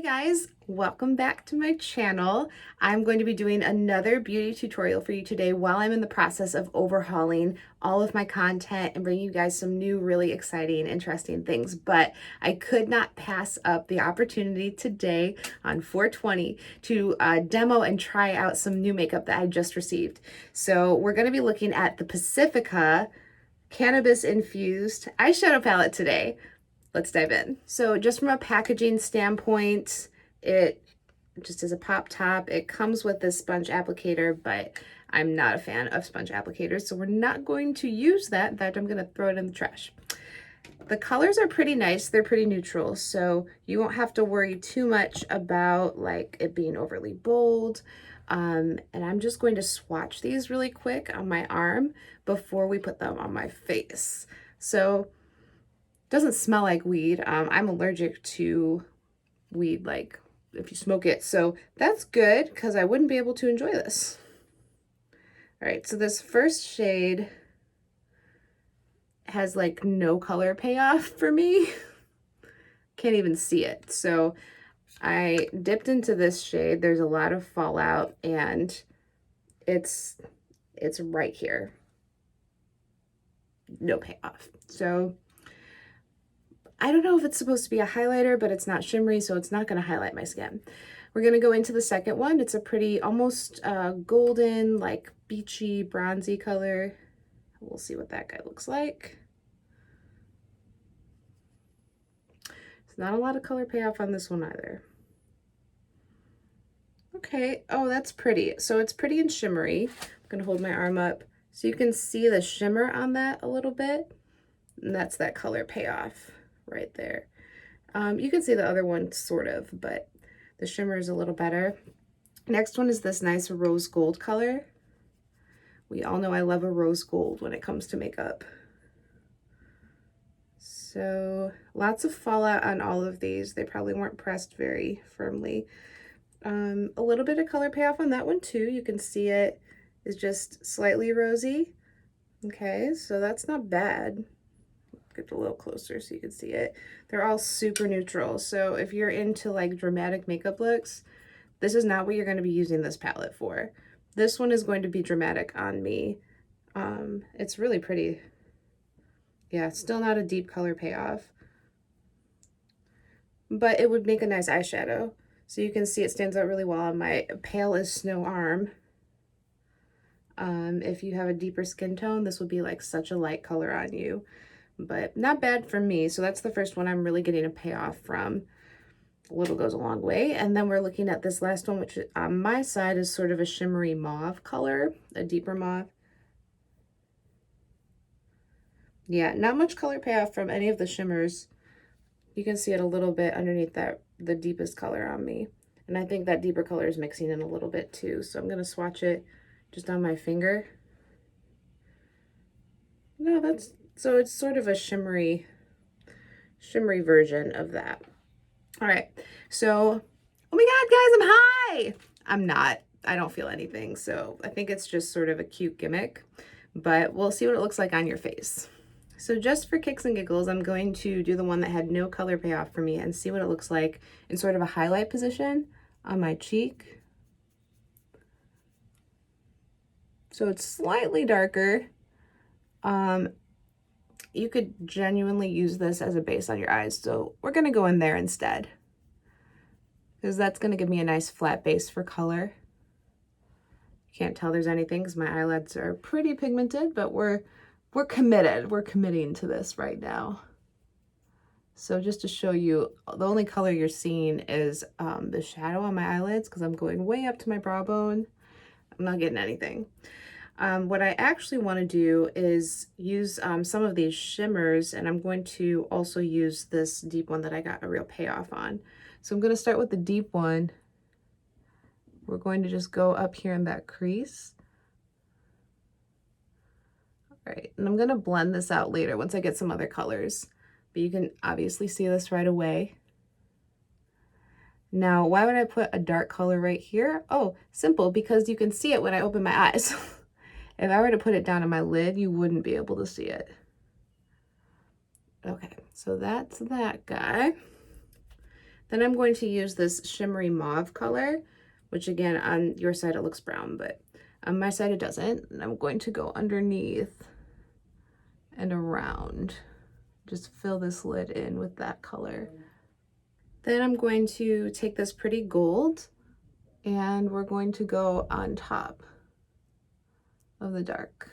Hey guys, welcome back to my channel. I'm going to be doing another beauty tutorial for you today while I'm in the process of overhauling all of my content and bringing you guys some new, really exciting, interesting things. But I could not pass up the opportunity today on 4/20 to demo and try out some new makeup that I just received. So we're going to be looking at the Pacifica cannabis-infused eyeshadow palette today. Let's dive in. So just from a packaging standpoint, it just is a pop top. It comes with this sponge applicator, but I'm not a fan of sponge applicators, so we're not going to use that. In fact, I'm going to throw it in the trash. The colors are pretty nice. They're pretty neutral, so you won't have to worry too much about like it being overly bold. And I'm just going to swatch these really quick on my arm before we put them on my face. So doesn't smell like weed. I'm allergic to weed, like if you smoke it. So that's good because I wouldn't be able to enjoy this. All right, so this first shade has like no color payoff for me. Can't even see it. So I dipped into this shade. There's a lot of fallout and it's right here. No payoff. So I don't know if it's supposed to be a highlighter, but it's not shimmery, so it's not going to highlight my skin. We're going to go into the second one. It's a pretty, almost golden, like beachy, bronzy color. We'll see what that guy looks like. There's not a lot of color payoff on this one either. Okay, oh, that's pretty. So it's pretty and shimmery. I'm going to hold my arm up so you can see the shimmer on that a little bit. And that's that color payoff right there. You can see the other one sort of, but the shimmer is a little better. Next one is this nice rose gold color. We all know I love a rose gold when it comes to makeup. So lots of fallout on all of these. They probably weren't pressed very firmly. A little bit of color payoff on that one too. You can see it is just slightly rosy. Okay, so that's not bad. Get a little closer so you can see it. They're all super neutral. So if you're into like dramatic makeup looks, this is not what you're going to be using this palette for. This one is going to be dramatic on me. It's really pretty. Yeah, still not a deep color payoff, but it would make a nice eyeshadow. So you can see it stands out really well on my pale as snow arm. If you have a deeper skin tone, this would be like such a light color on you. But not bad for me. So that's the first one I'm really getting a payoff from. A little goes a long way. And then we're looking at this last one, which on my side is sort of a shimmery mauve color, a deeper mauve. Yeah, not much color payoff from any of the shimmers. You can see it a little bit underneath that, the deepest color on me. And I think that deeper color is mixing in a little bit too. So I'm going to swatch it just on my finger. No, that's, so it's sort of a shimmery version of that. All right, so, oh my God, guys, I'm high. I'm not, I don't feel anything. So I think it's just sort of a cute gimmick, but we'll see what it looks like on your face. So just for kicks and giggles, I'm going to do the one that had no color payoff for me and see what it looks like in sort of a highlight position on my cheek. So it's slightly darker. You could genuinely use this as a base on your eyes. So we're going to go in there instead, because that's going to give me a nice flat base for color. You can't tell there's anything because my eyelids are pretty pigmented, but we're committed. We're committing to this right now. So just to show you, the only color you're seeing is the shadow on my eyelids because I'm going way up to my brow bone. I'm not getting anything. What I actually want to do is use some of these shimmers, and I'm going to also use this deep one that I got a real payoff on. So I'm going to start with the deep one. We're going to just go up here in that crease. All right, and I'm going to blend this out later once I get some other colors, but you can obviously see this right away. Now, why would I put a dark color right here? Oh, simple, because you can see it when I open my eyes. If I were to put it down on my lid, you wouldn't be able to see it. Okay, so that's that guy. Then I'm going to use this shimmery mauve color, which again, on your side it looks brown, but on my side it doesn't. And I'm going to go underneath and around. Just fill this lid in with that color. Then I'm going to take this pretty gold and we're going to go on top of the dark.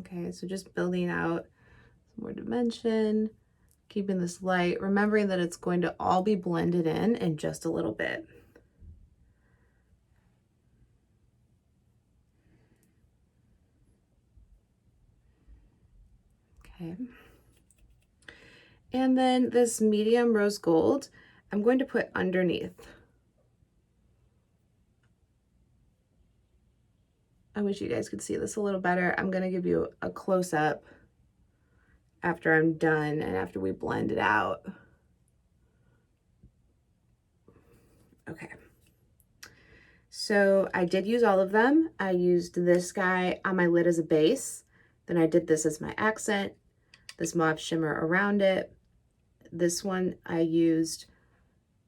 Okay, so just building out some more dimension, keeping this light, remembering that it's going to all be blended in just a little bit. Okay. And then this medium rose gold, I'm going to put underneath. I wish you guys could see this a little better. I'm gonna give you a close-up after I'm done and after we blend it out. Okay. So I did use all of them. I used this guy on my lid as a base. Then I did this as my accent, this mauve shimmer around it. This one I used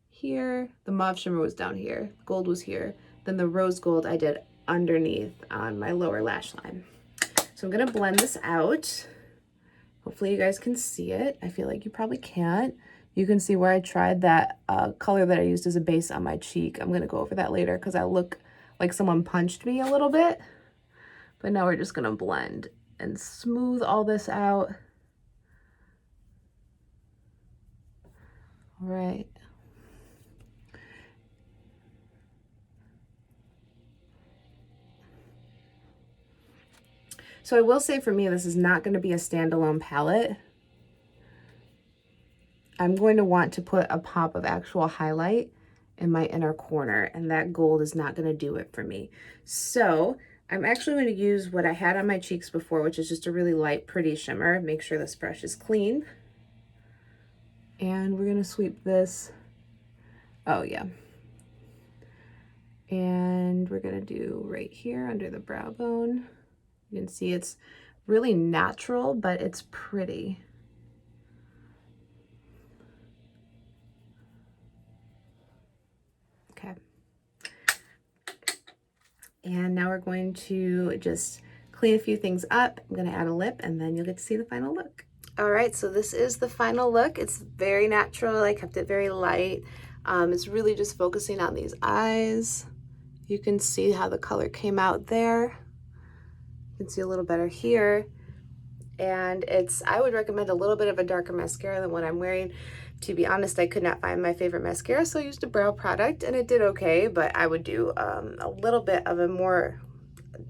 here. The mauve shimmer was down here. Gold was here. Then the rose gold I did underneath on my lower lash line. So I'm gonna blend this out. Hopefully you guys can see it. I feel like you probably can't. You can see where I tried that color that I used as a base on my cheek. I'm gonna go over that later because I look like someone punched me a little bit. But now we're just gonna blend and smooth all this out. All right. So I will say for me, this is not going to be a standalone palette. I'm going to want to put a pop of actual highlight in my inner corner, and that gold is not going to do it for me. So I'm actually going to use what I had on my cheeks before, which is just a really light, pretty shimmer. Make sure this brush is clean. And we're going to sweep this. Oh, yeah. And we're going to do right here under the brow bone. You can see it's really natural, but it's pretty. Okay. And now we're going to just clean a few things up. I'm going to add a lip and then you'll get to see the final look. All right, so this is the final look. It's very natural. I kept it very light. It's really just focusing on these eyes. You can see how the color came out there. You can see a little better here. And I would recommend a little bit of a darker mascara than what I'm wearing. To be honest, I could not find my favorite mascara, so I used a brow product and it did okay, but I would do a little bit of a more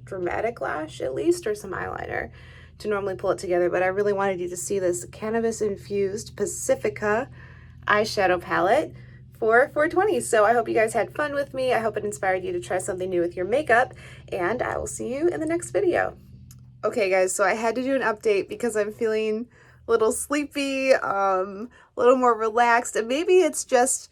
dramatic lash at least, or some eyeliner to normally pull it together. But I really wanted you to see this cannabis-infused Pacifica eyeshadow palette for $4.20. So I hope you guys had fun with me. I hope it inspired you to try something new with your makeup, and I will see you in the next video. Okay guys, so I had to do an update because I'm feeling a little sleepy, a little more relaxed, and maybe it's just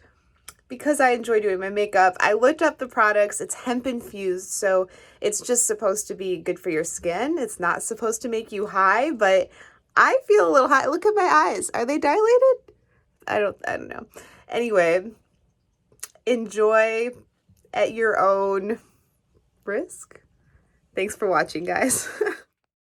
because I enjoy doing my makeup. I looked up the products. It's hemp infused, so it's just supposed to be good for your skin. It's not supposed to make you high, but I feel a little high. Look at my eyes. Are they dilated? I don't know. Anyway, enjoy at your own risk. Thanks for watching, guys.